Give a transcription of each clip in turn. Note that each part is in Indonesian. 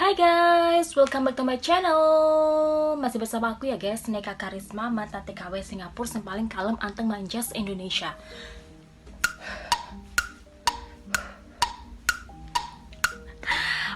Hai guys, welcome back to my channel. Masih bersama aku ya guys, Neka Karisma, mantan TKW Singapura yang paling kalem anteng manjas Indonesia.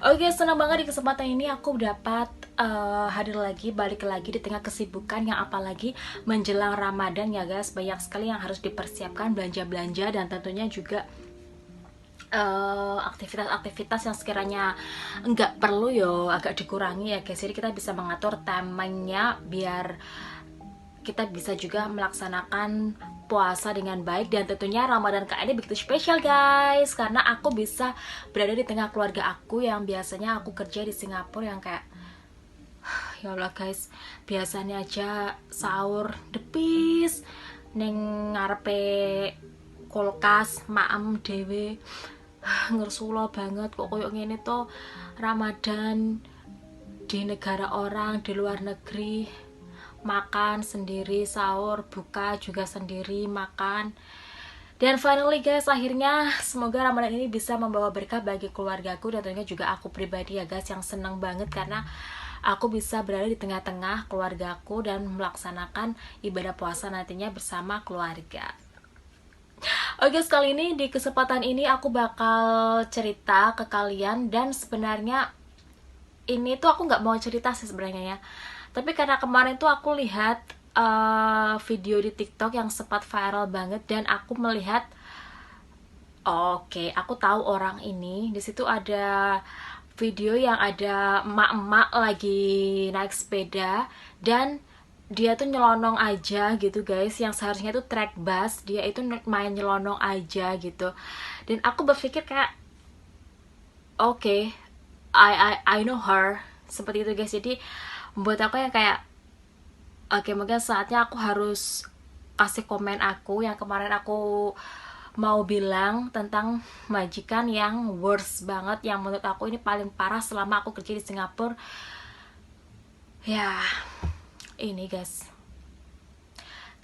Oke, senang banget di kesempatan ini aku dapat hadir lagi, balik lagi di tengah kesibukan yang apalagi menjelang Ramadan ya guys. Banyak sekali yang harus dipersiapkan, belanja-belanja dan tentunya juga aktivitas-aktivitas yang sekiranya nggak perlu agak dikurangi ya guys. Jadi kita bisa mengatur timingnya biar kita bisa juga melaksanakan puasa dengan baik. Dan tentunya Ramadan kali ini begitu spesial guys, karena aku bisa berada di tengah keluarga aku yang biasanya aku kerja di Singapura, yang kayak ya Allah guys, biasanya aja sahur depis neng ngarepe kulkas maem dewe. Ngersula banget kok koyo ngene to Ramadan di negara orang, di luar negeri, makan sendiri, sahur, buka juga sendiri, makan. Dan finally guys, akhirnya semoga Ramadan ini bisa membawa berkah bagi keluargaku dan tentunya juga aku pribadi ya guys, yang seneng banget karena aku bisa berada di tengah-tengah keluargaku dan melaksanakan ibadah puasa nantinya bersama keluarga. Oke, sekali ini di kesempatan ini aku bakal cerita ke kalian, dan sebenarnya ini tuh aku nggak mau cerita sih sebenarnya ya. Tapi karena kemarin tuh aku lihat video di TikTok yang sempat viral banget, dan aku melihat oke, aku tahu orang ini. Di situ ada video yang ada emak-emak lagi naik sepeda dan dia tuh nyelonong aja gitu guys, yang seharusnya tuh track bus, dia itu main nyelonong aja gitu. Dan aku berpikir kayak oke, I know her, seperti itu guys. Jadi buat aku yang kayak oke, mungkin saatnya aku harus kasih komen aku yang kemarin aku mau bilang tentang majikan yang worst banget, yang menurut aku ini paling parah selama aku kerja di Singapura. Ya, ini guys,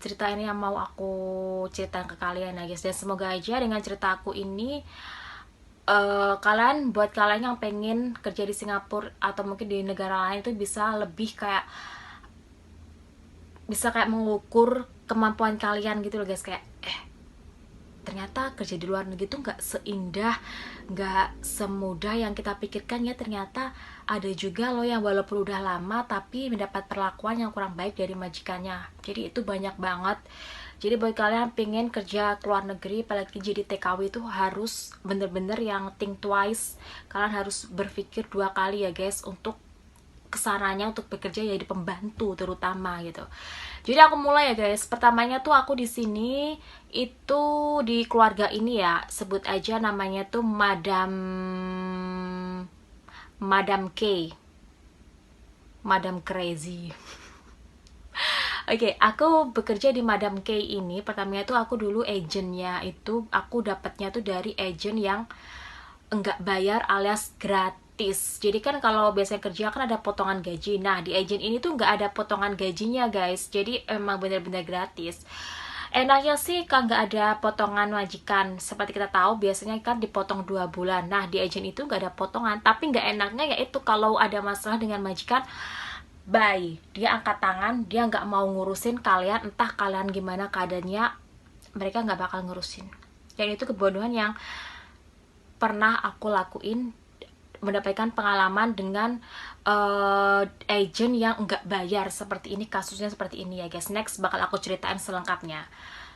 cerita ini yang mau aku ceritakan ke kalian ya guys. Dan semoga aja dengan cerita aku ini buat kalian yang pengen kerja di Singapura atau mungkin di negara lain itu bisa lebih kayak mengukur kemampuan kalian gitu loh guys. Kayak ternyata kerja di luar negeri tuh nggak seindah, nggak semudah yang kita pikirkan ya. Ternyata ada juga loh yang walaupun udah lama tapi mendapat perlakuan yang kurang baik dari majikannya. Jadi itu banyak banget. Jadi buat kalian pengen kerja ke luar negeri, apalagi jadi TKW, itu harus bener-bener yang think twice. Kalian harus berpikir 2 kali ya guys untuk kesananya, untuk bekerja ya di pembantu terutama gitu. Jadi aku mulai ya guys. Pertamanya tuh aku di sini itu di keluarga ini ya, sebut aja namanya tuh Madam K, Madam Crazy. Oke, aku bekerja di Madam K ini. Pertamanya tuh aku dulu agentnya itu aku dapatnya tuh dari agent yang enggak bayar alias gratis. Jadi kan kalau biasanya kerja kan ada potongan gaji. Nah, di agent ini tuh nggak ada potongan gajinya guys. Jadi emang bener-bener gratis. Enaknya sih kan nggak ada potongan majikan. Seperti kita tahu biasanya kan dipotong 2 bulan. Nah, di agent itu nggak ada potongan. Tapi nggak enaknya yaitu kalau ada masalah dengan majikan, bye, dia angkat tangan, dia nggak mau ngurusin kalian. Entah kalian gimana keadaannya, mereka nggak bakal ngurusin. Dan itu kebodohan yang pernah aku lakuin, mendapatkan pengalaman dengan agent yang nggak bayar seperti ini. Kasusnya seperti ini ya guys. Next bakal aku ceritain selengkapnya.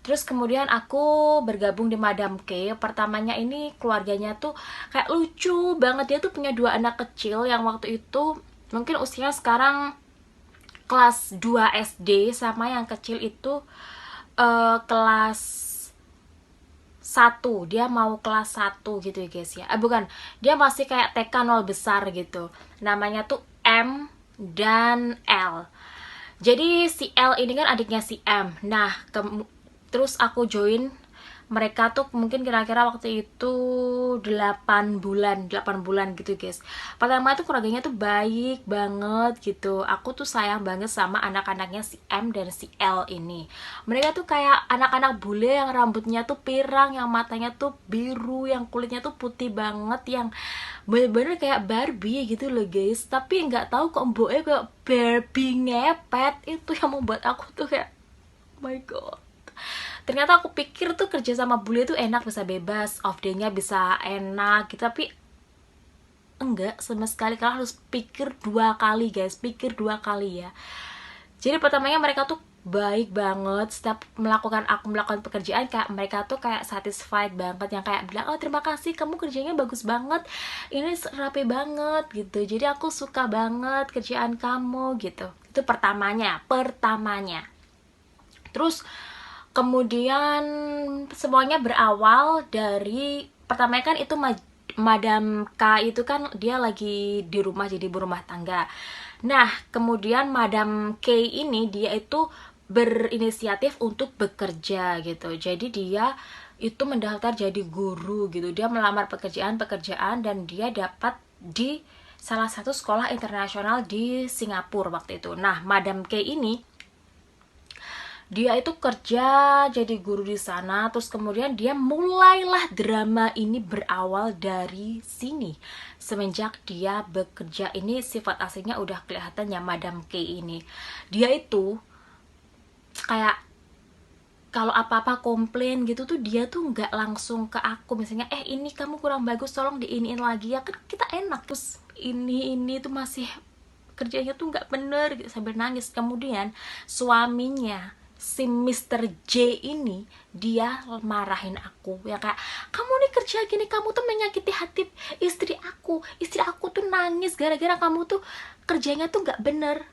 Terus kemudian aku bergabung di Madam K. Pertamanya ini keluarganya tuh kayak lucu banget. Dia tuh punya 2 anak kecil yang waktu itu mungkin usia sekarang kelas 2 SD, sama yang kecil itu kelas 1. Dia mau kelas 1 gitu ya guys ya. Bukan, dia masih kayak TK 0 besar gitu. Namanya tuh M dan L. Jadi si L ini kan adiknya si M. Nah, terus aku join Mereka tuh mungkin kira-kira waktu itu 8 bulan gitu guys. Pertama tuh keluarganya tuh baik banget gitu. Aku tuh sayang banget sama anak-anaknya si M dan si L ini. Mereka tuh kayak anak-anak bule yang rambutnya tuh pirang, yang matanya tuh biru, yang kulitnya tuh putih banget, yang bener-bener kayak Barbie gitu loh guys. Tapi nggak tahu kok mboknya kayak Barbie ngepet. Itu yang membuat aku tuh kayak, oh my god, ternyata aku pikir tuh kerja sama bule tuh enak, bisa bebas, off day-nya bisa enak gitu, tapi enggak sama sekali. Kalian harus pikir 2 kali guys, pikir 2 kali ya. Jadi pertamanya mereka tuh baik banget, setiap aku melakukan pekerjaan kayak mereka tuh kayak satisfied banget, yang kayak bilang, oh terima kasih kamu kerjanya bagus banget, ini rapi banget gitu, jadi aku suka banget kerjaan kamu gitu. Itu pertamanya. Terus kemudian semuanya berawal dari pertamanya kan itu Madam K itu kan dia lagi di rumah jadi ibu rumah tangga. Nah, kemudian Madam K ini dia itu berinisiatif untuk bekerja gitu. Jadi dia itu mendaftar jadi guru gitu. Dia melamar pekerjaan dan dia dapat di salah satu sekolah internasional di Singapura waktu itu. Nah, Madam K ini dia itu kerja jadi guru di sana, terus kemudian dia mulailah drama ini berawal dari sini. Semenjak dia bekerja ini, sifat aslinya udah kelihatan ya Madam K ini. Dia itu kayak kalau apa-apa komplain gitu tuh dia tuh nggak langsung ke aku, misalnya ini kamu kurang bagus tolong diiniin lagi ya, kan kita enak. Terus ini tuh masih kerjanya tuh nggak bener gitu, sambil nangis. Kemudian suaminya si Mr. J ini dia marahin aku ya, kayak kamu nih kerja gini, kamu tuh menyakiti hati istri aku tuh nangis gara-gara kamu tuh kerjanya tuh nggak bener.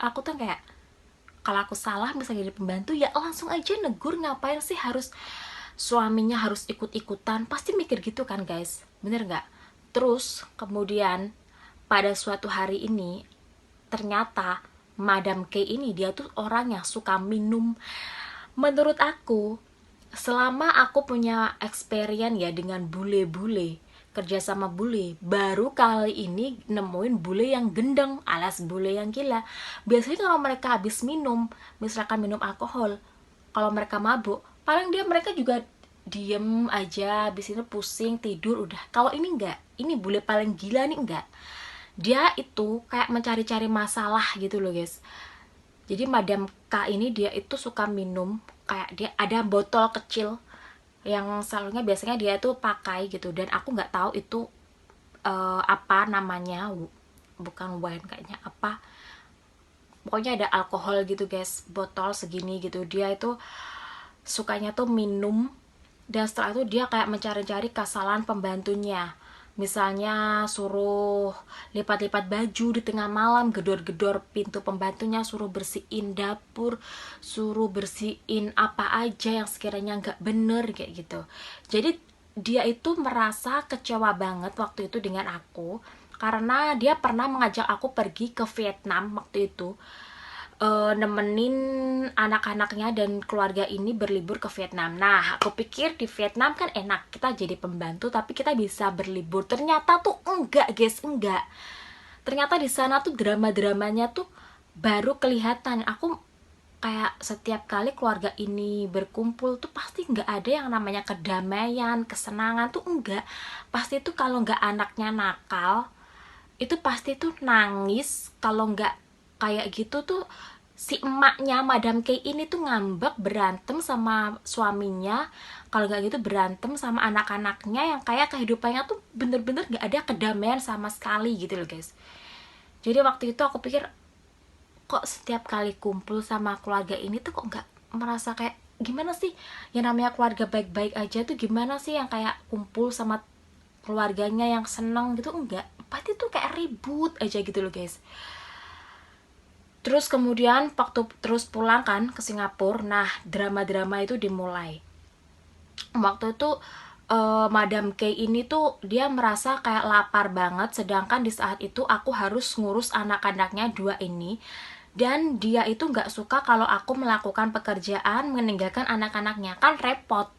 Aku tuh kayak, kalau aku salah misalnya jadi pembantu ya langsung aja negur, ngapain sih harus suaminya harus ikut-ikutan, pasti mikir gitu kan guys, bener nggak? Terus kemudian pada suatu hari ini ternyata Madam K ini dia tuh orang yang suka minum. Menurut aku, selama aku punya experience ya dengan bule-bule, kerja sama bule, baru kali ini nemuin bule yang gendeng alias bule yang gila. Biasanya kalau mereka habis minum, misalkan minum alkohol, kalau mereka mabuk, paling mereka juga diem aja, habis itu pusing tidur udah. Kalau ini enggak, ini bule paling gila nih enggak, dia itu kayak mencari-cari masalah gitu loh guys. Jadi Madam K ini dia itu suka minum, kayak dia ada botol kecil yang selalunya biasanya dia tuh pakai gitu, dan aku nggak tahu itu apa namanya, bukan wine kayaknya, apa pokoknya ada alkohol gitu guys, botol segini gitu. Dia itu sukanya tuh minum, dan setelah itu dia kayak mencari-cari kesalahan pembantunya. Misalnya suruh lipat-lipat baju di tengah malam, gedor-gedor pintu pembantunya, suruh bersihin dapur, suruh bersihin apa aja yang sekiranya nggak bener kayak gitu. Jadi dia itu merasa kecewa banget waktu itu dengan aku, karena dia pernah mengajak aku pergi ke Vietnam waktu itu, nemenin anak-anaknya dan keluarga ini berlibur ke Vietnam. Nah, aku pikir di Vietnam kan enak, kita jadi pembantu tapi kita bisa berlibur. Ternyata tuh enggak guys, enggak. Ternyata di sana tuh drama-dramanya tuh baru kelihatan. Aku kayak setiap kali keluarga ini berkumpul tuh pasti nggak ada yang namanya kedamaian, kesenangan tuh enggak. Pasti tuh kalau nggak anaknya nakal, itu pasti tuh nangis. Kalau nggak kayak gitu tuh si emaknya Madam K ini tuh ngambek, berantem sama suaminya. Kalau nggak gitu berantem sama anak-anaknya, yang kayak kehidupannya tuh bener-bener nggak ada kedamaian sama sekali gitu loh guys. Jadi waktu itu aku pikir, kok setiap kali kumpul sama keluarga ini tuh kok nggak merasa kayak gimana sih, yang namanya keluarga baik-baik aja tuh gimana sih yang kayak kumpul sama keluarganya yang seneng gitu, enggak, pasti tuh kayak ribut aja gitu loh guys. Terus kemudian waktu terus pulang kan ke Singapura, nah drama-drama itu dimulai. Waktu itu Madam K ini tuh dia merasa kayak lapar banget, sedangkan di saat itu aku harus ngurus anak-anaknya 2 ini. Dan dia itu nggak suka kalau aku melakukan pekerjaan meninggalkan anak-anaknya, kan repot.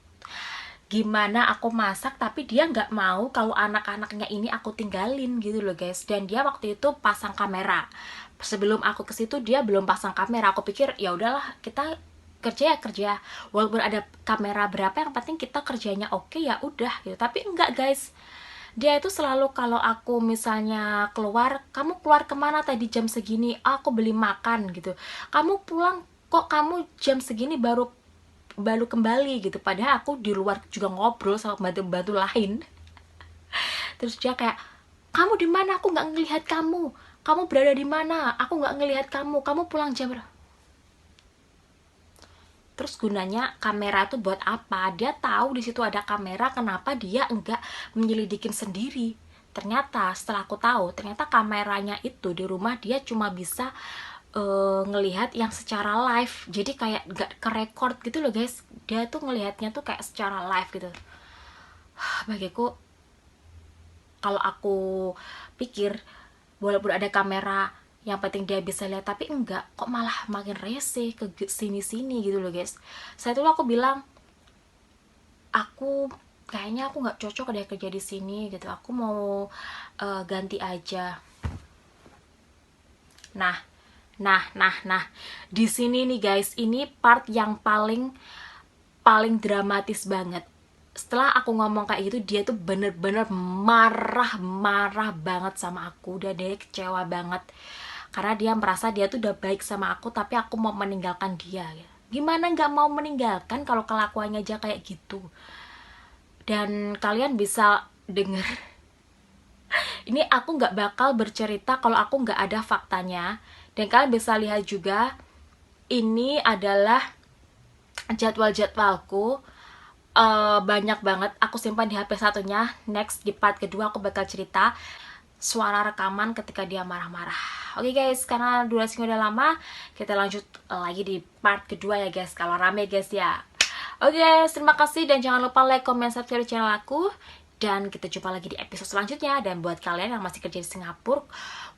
Gimana aku masak tapi dia nggak mau kalau anak-anaknya ini aku tinggalin gitu loh guys. Dan dia waktu itu pasang kamera. Sebelum aku ke situ dia belum pasang kamera. Aku pikir ya udahlah, kita kerja ya kerja, walaupun ada kamera berapa yang penting kita kerjanya oke, ya udah gitu. Tapi enggak guys, dia itu selalu kalau aku misalnya keluar, kamu keluar kemana tadi jam segini? Aku beli makan gitu. Kamu pulang kok kamu jam segini baru baru kembali gitu, padahal aku di luar juga ngobrol sama pembantu-pembantu lain. Terus dia kayak, kamu di mana? Aku nggak ngelihat kamu. Kamu berada di mana? Aku nggak ngelihat kamu. Kamu pulang jam berapa? Terus gunanya kamera itu buat apa? Dia tahu di situ ada kamera, kenapa dia enggak menyelidikin sendiri? Ternyata setelah aku tahu, ternyata kameranya itu di rumah dia cuma bisa ngelihat yang secara live. Jadi kayak enggak kerekord gitu loh guys. Dia tuh ngelihatnya tuh kayak secara live gitu. Bagiku, kalau aku pikir walaupun ada kamera yang penting dia bisa lihat, tapi enggak, kok malah makin rese ke sini-sini gitu loh guys. Saya tuh aku bilang, aku kayaknya aku nggak cocok deh kerja di sini gitu, aku mau ganti aja. Nah, di sini nih guys, ini part yang paling paling dramatis banget. Setelah aku ngomong kayak gitu, dia tuh bener-bener marah banget sama aku. Udah deh, kecewa banget karena dia merasa dia tuh udah baik sama aku, tapi aku mau meninggalkan dia. Gimana nggak mau meninggalkan kalau kelakuannya aja kayak gitu? Dan kalian bisa denger, ini aku nggak bakal bercerita kalau aku nggak ada faktanya. Dan kalian bisa lihat juga, ini adalah jadwal-jadwalku. Banyak banget aku simpan di HP satunya. Next, di part kedua aku bakal cerita suara rekaman ketika dia marah-marah. Oke guys, karena durasinya udah lama, kita lanjut lagi di part kedua ya guys, kalau rame guys ya. Oke guys, terima kasih dan jangan lupa like, comment, subscribe channel aku. Dan kita jumpa lagi di episode selanjutnya. Dan buat kalian yang masih kerja di Singapura,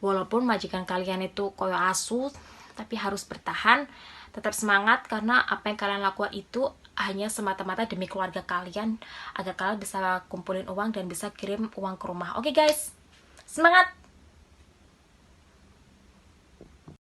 walaupun majikan kalian itu koyo asu, tapi harus bertahan, tetap semangat, karena apa yang kalian lakukan itu hanya semata-mata demi keluarga kalian, agar kalian bisa kumpulin uang dan bisa kirim uang ke rumah. Oke guys, semangat!